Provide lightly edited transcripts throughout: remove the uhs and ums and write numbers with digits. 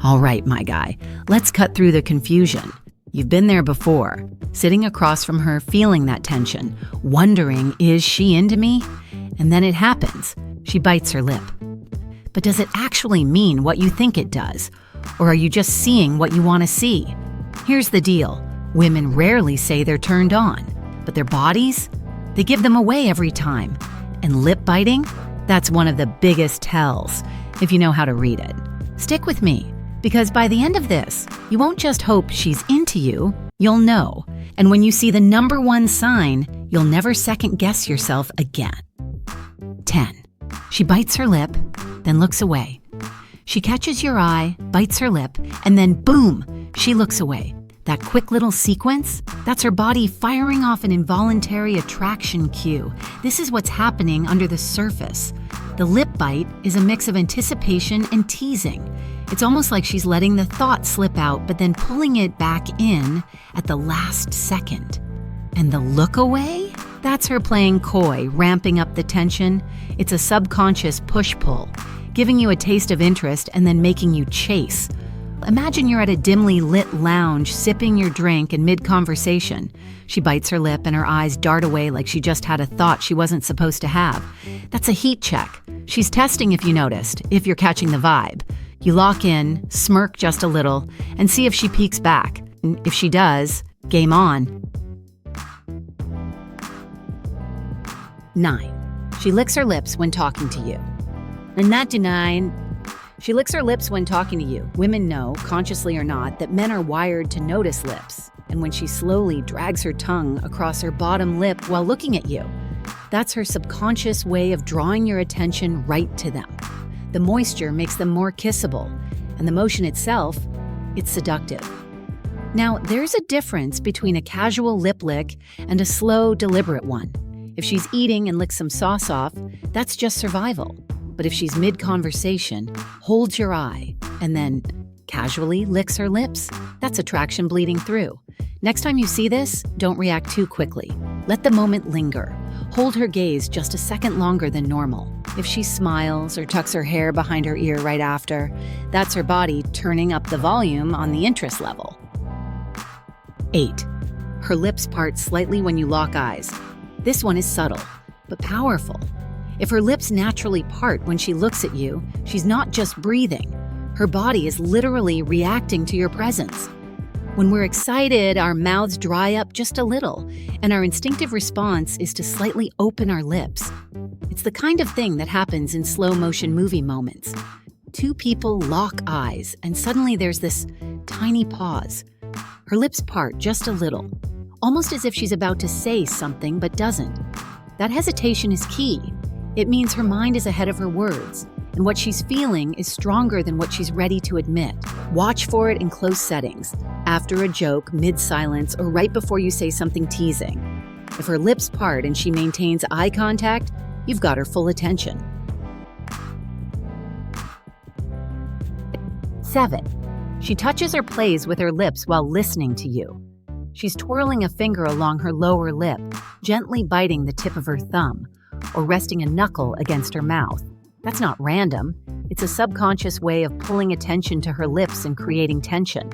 All right, my guy, let's cut through the confusion. You've been there before, sitting across from her, feeling that tension, wondering, is she into me? And then it happens. She bites her lip. But does it actually mean what you think it does? Or are you just seeing what you want to see? Here's the deal. Women rarely say they're turned on, but their bodies, they give them away every time. And lip biting, that's one of the biggest tells, if you know how to read it. Stick with me, because by the end of this, you won't just hope she's into you, you'll know. And when you see the number one sign, you'll never second guess yourself again. 10. She bites her lip, then looks away. She catches your eye, bites her lip, and then boom, she looks away. That quick little sequence, that's her body firing off an involuntary attraction cue. This is what's happening under the surface. The lip bite is a mix of anticipation and teasing. It's almost like she's letting the thought slip out, but then pulling it back in at the last second. And the look away? That's her playing coy, ramping up the tension. It's a subconscious push-pull, giving you a taste of interest and then making you chase. Imagine you're at a dimly lit lounge, sipping your drink in mid-conversation. She bites her lip and her eyes dart away like she just had a thought she wasn't supposed to have. That's a heat check. She's testing if you noticed, if you're catching the vibe. You lock in, smirk just a little, and see if she peeks back. If she does, game on. 9. She licks her lips when talking to you. And not denying. She licks her lips when talking to you. Women know, consciously or not, that men are wired to notice lips. And when she slowly drags her tongue across her bottom lip while looking at you, that's her subconscious way of drawing your attention right to them. The moisture makes them more kissable, and the motion itself, it's seductive. Now, there's a difference between a casual lip lick and a slow, deliberate one. If she's eating and licks some sauce off, that's just survival. But if she's mid-conversation, holds your eye, and then casually licks her lips, that's attraction bleeding through. Next time you see this, don't react too quickly. Let the moment linger. Hold her gaze just a second longer than normal. If she smiles or tucks her hair behind her ear right after, that's her body turning up the volume on the interest level. 8. Her lips part slightly when you lock eyes. This one is subtle, but powerful. If her lips naturally part when she looks at you, she's not just breathing. Her body is literally reacting to your presence. When we're excited, our mouths dry up just a little, and our instinctive response is to slightly open our lips. It's the kind of thing that happens in slow-motion movie moments. Two people lock eyes, and suddenly there's this tiny pause. Her lips part just a little, almost as if she's about to say something but doesn't. That hesitation is key. It means her mind is ahead of her words, and what she's feeling is stronger than what she's ready to admit. Watch for it in close settings, after a joke, mid-silence, or right before you say something teasing. If her lips part and she maintains eye contact, you've got her full attention. 7. She touches or plays with her lips while listening to you. She's twirling a finger along her lower lip, gently biting the tip of her thumb, or resting a knuckle against her mouth. That's not random. It's a subconscious way of pulling attention to her lips and creating tension.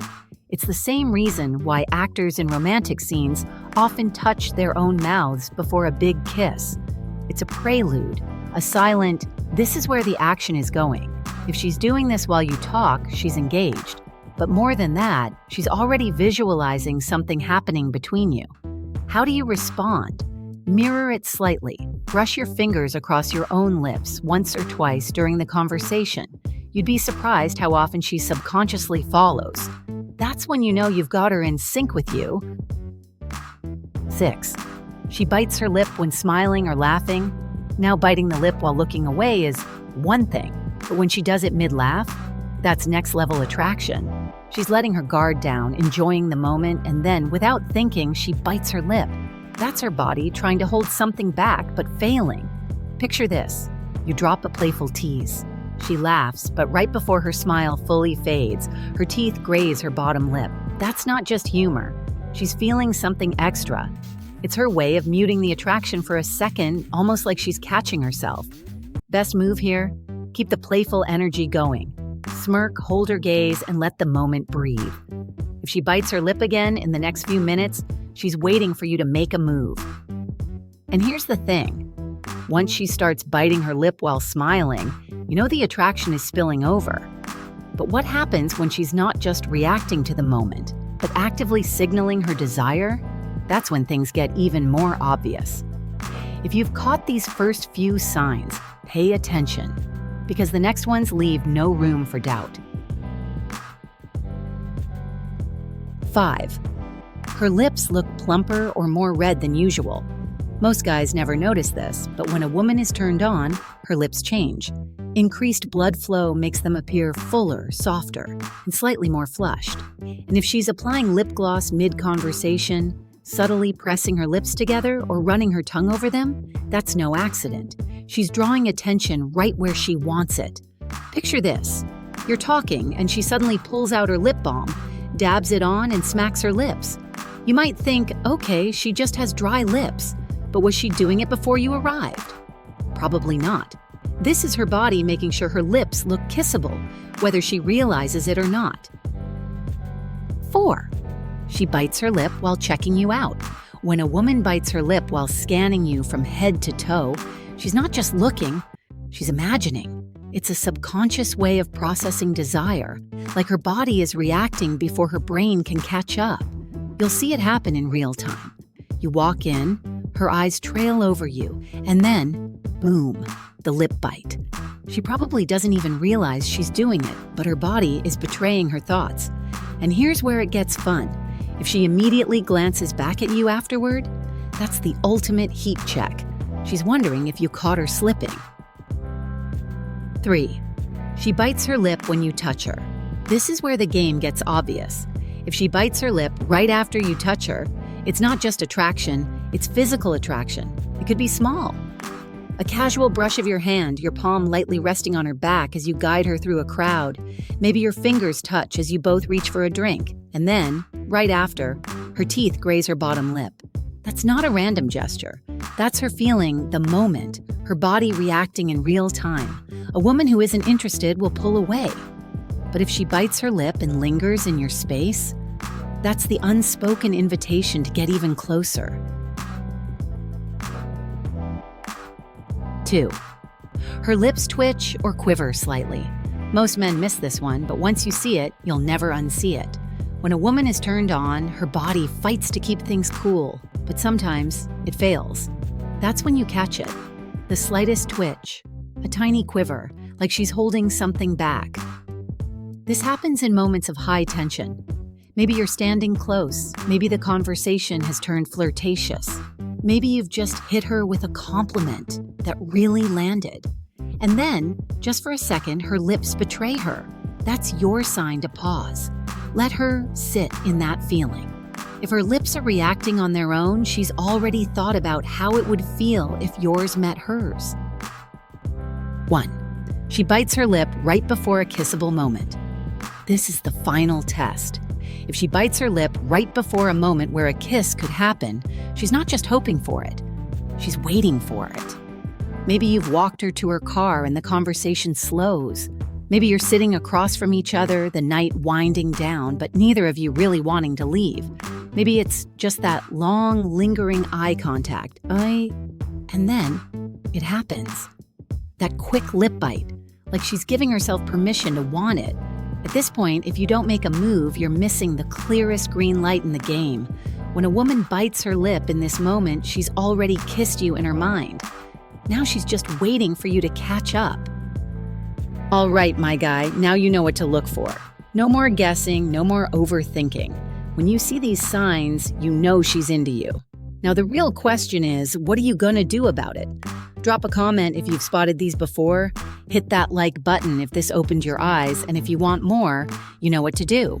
It's the same reason why actors in romantic scenes often touch their own mouths before a big kiss. It's a prelude, a silent, this is where the action is going. If she's doing this while you talk, she's engaged. But more than that, she's already visualizing something happening between you. How do you respond? Mirror it slightly. Brush your fingers across your own lips once or twice during the conversation. You'd be surprised how often she subconsciously follows. That's when you know you've got her in sync with you. 6. She bites her lip when smiling or laughing. Now, biting the lip while looking away is one thing, but when she does it mid-laugh, that's next-level attraction. She's letting her guard down, enjoying the moment, and then, without thinking, she bites her lip. That's her body trying to hold something back, but failing. Picture this. You drop a playful tease. She laughs, but right before her smile fully fades, her teeth graze her bottom lip. That's not just humor. She's feeling something extra. It's her way of muting the attraction for a second, almost like she's catching herself. Best move here? Keep the playful energy going. Smirk, hold her gaze, and let the moment breathe. If she bites her lip again in the next few minutes, she's waiting for you to make a move. And here's the thing. Once she starts biting her lip while smiling, you know the attraction is spilling over. But what happens when she's not just reacting to the moment, but actively signaling her desire? That's when things get even more obvious. If you've caught these first few signs, pay attention, because the next ones leave no room for doubt. 5. Her lips look plumper or more red than usual. Most guys never notice this, but when a woman is turned on, her lips change. Increased blood flow makes them appear fuller, softer, and slightly more flushed. And if she's applying lip gloss mid-conversation, subtly pressing her lips together or running her tongue over them, that's no accident. She's drawing attention right where she wants it. Picture this. You're talking, and she suddenly pulls out her lip balm, dabs it on, and smacks her lips. You might think, okay, she just has dry lips, but was she doing it before you arrived? Probably not. This is her body making sure her lips look kissable, whether she realizes it or not. 4. She bites her lip while checking you out. When a woman bites her lip while scanning you from head to toe, she's not just looking, she's imagining. It's a subconscious way of processing desire, like her body is reacting before her brain can catch up. You'll see it happen in real time. You walk in, her eyes trail over you, and then, boom, the lip bite. She probably doesn't even realize she's doing it, but her body is betraying her thoughts. And here's where it gets fun. If she immediately glances back at you afterward, that's the ultimate heat check. She's wondering if you caught her slipping. 3. She bites her lip when you touch her. This is where the game gets obvious. If she bites her lip right after you touch her, it's not just attraction, it's physical attraction. It could be small. A casual brush of your hand, your palm lightly resting on her back as you guide her through a crowd. Maybe your fingers touch as you both reach for a drink. And then, right after, her teeth graze her bottom lip. That's not a random gesture. That's her feeling the moment, her body reacting in real time. A woman who isn't interested will pull away. But if she bites her lip and lingers in your space, that's the unspoken invitation to get even closer. 2. Her lips twitch or quiver slightly. Most men miss this one, but once you see it, you'll never unsee it. When a woman is turned on, her body fights to keep things cool, but sometimes it fails. That's when you catch it. The slightest twitch, a tiny quiver, like she's holding something back. This happens in moments of high tension. Maybe you're standing close. Maybe the conversation has turned flirtatious. Maybe you've just hit her with a compliment that really landed. And then, just for a second, her lips betray her. That's your sign to pause. Let her sit in that feeling. If her lips are reacting on their own, she's already thought about how it would feel if yours met hers. 1. She bites her lip right before a kissable moment. This is the final test. If she bites her lip right before a moment where a kiss could happen, she's not just hoping for it, she's waiting for it. Maybe you've walked her to her car and the conversation slows. Maybe you're sitting across from each other, the night winding down, but neither of you really wanting to leave. Maybe it's just that long, lingering eye contact. And then it happens. That quick lip bite, like she's giving herself permission to want it. At this point, if you don't make a move, you're missing the clearest green light in the game. When a woman bites her lip in this moment, she's already kissed you in her mind. Now she's just waiting for you to catch up. All right, my guy, now you know what to look for. No more guessing, no more overthinking. When you see these signs, you know she's into you. Now the real question is, what are you gonna do about it? Drop a comment if you've spotted these before. Hit that like button if this opened your eyes, and if you want more, you know what to do.